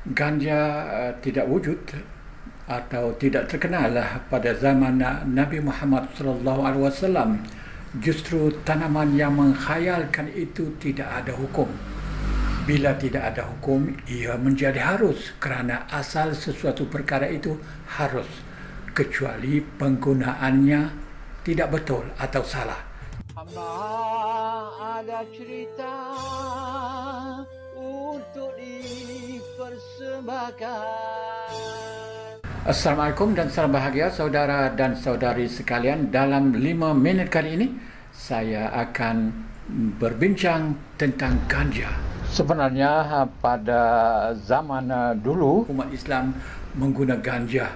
Ganja tidak wujud atau tidak terkenal pada zaman Nabi Muhammad SAW. Justru tanaman yang menghayalkan itu tidak ada hukum. Bila tidak ada hukum, ia menjadi harus kerana asal sesuatu perkara itu harus, kecuali penggunaannya tidak betul atau salah. Hamba ada cerita untuk dipersembahkan. Assalamualaikum dan salam bahagia saudara dan saudari sekalian. Dalam 5 minit kali ini saya akan berbincang tentang ganja. Sebenarnya pada zaman dulu umat Islam menggunakan ganja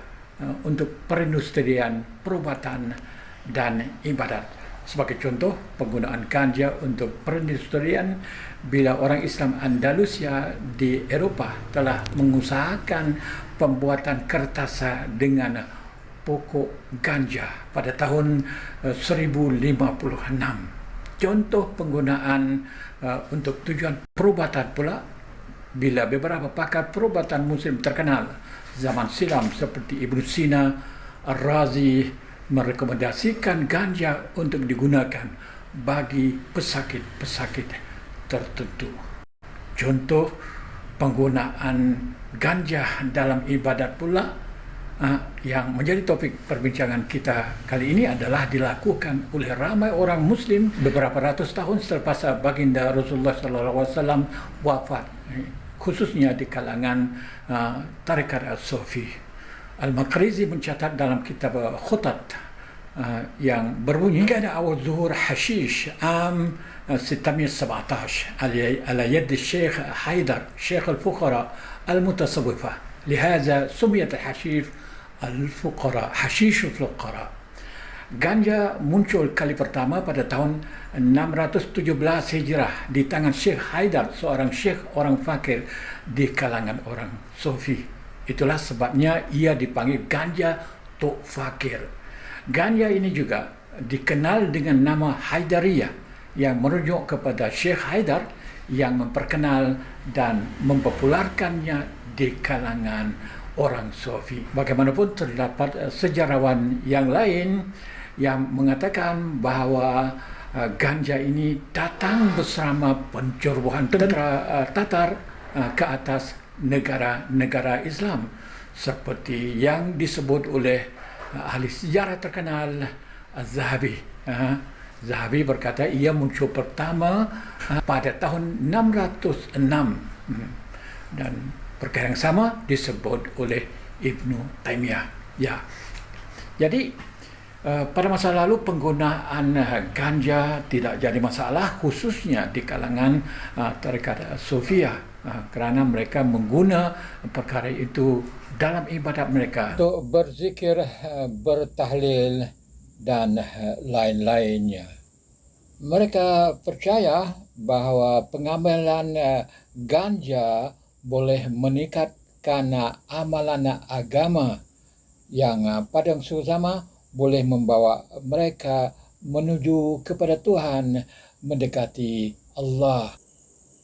untuk perindustrian, perubatan dan ibadat. Sebagai contoh, penggunaan ganja untuk perindustrian bila orang Islam Andalusia di Eropah telah mengusahakan pembuatan kertas dengan pokok ganja pada tahun 1056. Contoh penggunaan untuk tujuan perubatan pula, bila beberapa pakar perubatan muslim terkenal zaman silam seperti Ibn Sina, Ar-Razi merekomendasikan ganja untuk digunakan bagi pesakit-pesakit tertentu. Contoh penggunaan ganja dalam ibadat pula yang menjadi topik perbincangan kita kali ini adalah dilakukan oleh ramai orang Muslim beberapa ratus tahun selepas baginda Rasulullah SAW wafat, khususnya di kalangan tarekat Sufi. Al-Maqrizi mencatat dalam kitab Khutat yang berbunyi kana awal zuhur hashish am 617 ala yad Syekh Haidar Syekh al-Fuqara al-Mutasawwifah. Lihaza sumiyat al-hashish al-Fuqara, hashish al-Fuqara. Ganja muncul kali pertama pada tahun 617 Hijrah di tangan Syekh Haidar, seorang syekh orang fakir di kalangan orang Sufi. Itulah sebabnya ia dipanggil ganja tok fakir. Ganja ini juga dikenal dengan nama Haidariyah yang merujuk kepada Syekh Haidar yang memperkenal dan mempopularkannya di kalangan orang Sufi. Bagaimanapun terdapat sejarawan yang lain yang mengatakan bahawa ganja ini datang bersama pencerobohan tentera Tatar ke atas negara-negara Islam, seperti yang disebut oleh ahli sejarah terkenal Az-Zahabi. Zahabi berkata ia muncul pertama pada tahun 606 dan perkara yang sama disebut oleh Ibnu Taimiyah. Ya. Jadi pada masa lalu penggunaan ganja tidak jadi masalah, khususnya di kalangan tarekat Sufiyah, kerana mereka mengguna perkara itu dalam ibadat mereka untuk berzikir, bertahlil dan lain-lainnya. Mereka percaya bahawa pengambilan ganja boleh meningkatkan amalan agama yang pada masa sama boleh membawa mereka menuju kepada Tuhan, mendekati Allah.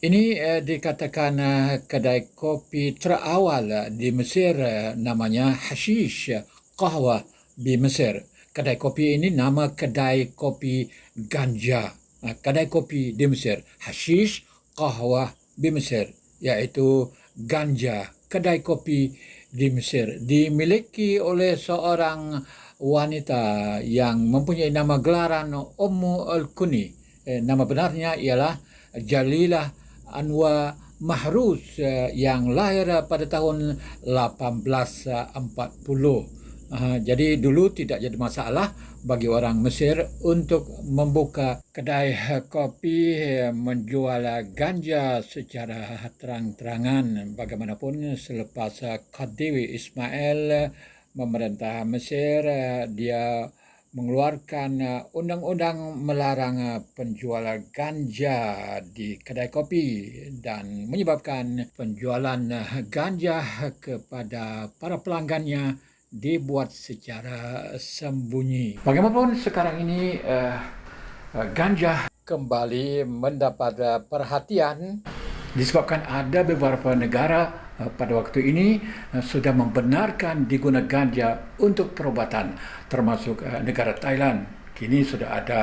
Ini dikatakan kedai kopi terawal di Mesir, namanya Hashish Qahwah di Mesir. Kedai kopi ini nama kedai kopi ganja. Kedai kopi di Mesir, Hashish Qahwah di Mesir, iaitu ganja. Kedai kopi di Mesir dimiliki oleh seorang wanita yang mempunyai nama gelaran Ummu Al-Kuni. Nama benarnya ialah Jalilah Anwar Mahruz yang lahir pada tahun 1840. Jadi dulu tidak jadi masalah bagi orang Mesir untuk membuka kedai kopi menjual ganja secara terang-terangan. Bagaimanapun selepas Khedive Ismail memerintah Mesir, dia mengeluarkan undang-undang melarang penjualan ganja di kedai kopi dan menyebabkan penjualan ganja kepada para pelanggannya dibuat secara sembunyi. Bagaimanapun sekarang ini ganja kembali mendapat perhatian disebabkan ada beberapa negara pada waktu ini sudah membenarkan digunakan ganja untuk perubatan, termasuk negara Thailand. Kini sudah ada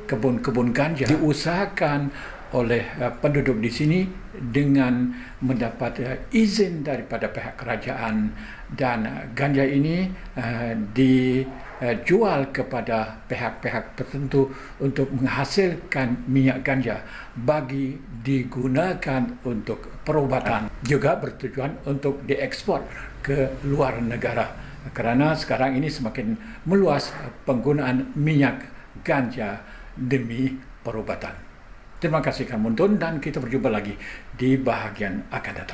kebun-kebun ganja diusahakan oleh penduduk di sini dengan mendapat izin daripada pihak kerajaan, dan ganja ini dijual kepada pihak-pihak tertentu untuk menghasilkan minyak ganja bagi digunakan untuk perubatan, juga bertujuan untuk diekspor ke luar negara, kerana sekarang ini semakin meluas penggunaan minyak ganja demi perubatan. Terima kasih kerana menonton, dan kita berjumpa lagi di bahagian akan datang.